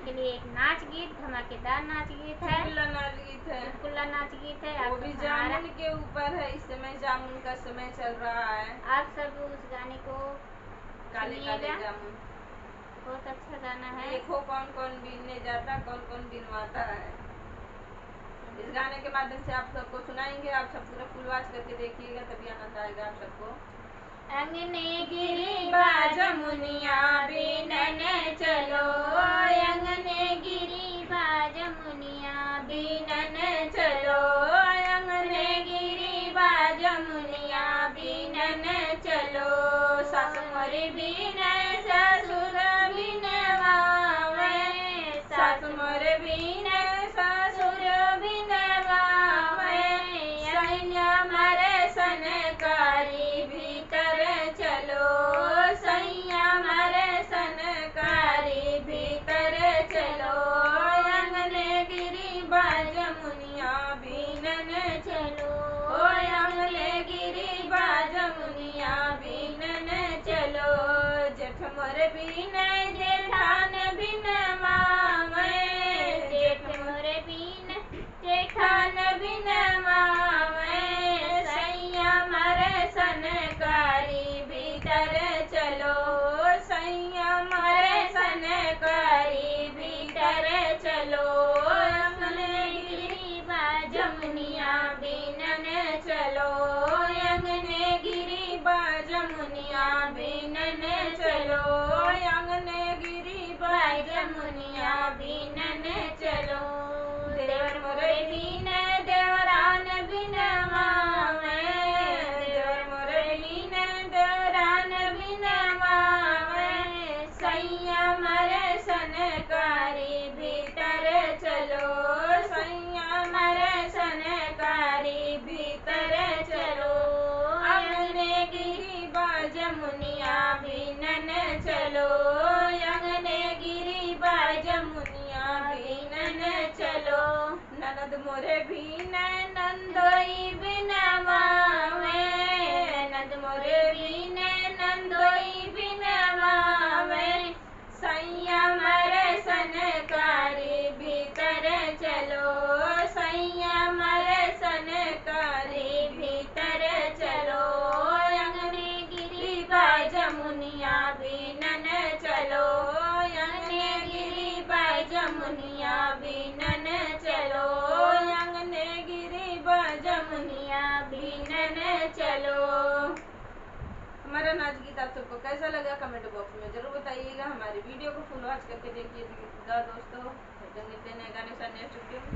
आपके लिए एक नाच गीत, धमाकेदार नाच गीत है, चुटकुला नाच गीत है, चुटकुला नाच गीत है। वो भी जामुन के ऊपर है। इस समय जामुन का समय चल रहा है। आप सब उस गाने को काले काले जामुन बहुत अच्छा गाना है। देखो कौन कौन बीनने जाता, कौन कौन बिनवाता है। इस गाने के माध्यम से आप सबको सुनाएंगे। आप सब पूरा फुल वॉच करके देखिएगा, तभी आनंद आएगा आप सबको। अंगने गिरी बाजमुनिया बीनन चलो, अंगने गिरी बाजमुनिया बीनन चलो, अंगने गिरी बाजमुनिया बीनन चलो। सास मोरे बीने ससुर बिनवावे, सास मोरे बीने ससुर बिनवावे, सैया मारे सनकारी भीतर चलो, सैया मारे सनकारी भीतर चलो, अंगने गिरी बाजमुनिया बीनन चलो, अंगने गिरी बाजमुनिया बीनन चलो। जेठ मोर बीने जेठान बिनवावे, जेठ मोर बीने जेठान बिनवावे, सैया मारे सनकारी भीतर चलो, सैया मारे सनकारी भीतर चलो, अंगने गिरी बाजमुनिया बीनन चलो, अंगने गिरी बाजमुनिया बीनन चलो, अंगने गिरी बाजमुनिया बीनन चलो। देवर मोरे बीने देवरान बिनवावे, देवर मोरे बीने देवरान बिनवावे, सैया मारे सनकारी भीतर चलो, सैया मारे सनकारी भीतर चलो, अंगने गिरी बाजमुनिया बीनन चलो, अंगने गिरी बाजमुनिया बीनन चलो। ननद मोरे बीने नंदोई बिनवावे, ननद मोरे बीने नंदोई बिनवावे, सैया मारे सनकारी भीतर चलो, सैया मारे सनकारी भीतर चलो, अंगने गिरी बाजमुनिया बीनन चलो, अंगने गिरी बाजमुनिया बीनन चलो, अंगने गिरी बाजमुनिया बीनन चलो। हमारा नाच गीत आप सबको कैसा लगा कमेंट बॉक्स में जरूर बताइएगा। हमारी वीडियो को फुल वॉच करके देखिएगा दोस्तों। नए गाने से नेक्स्ट वीडियो।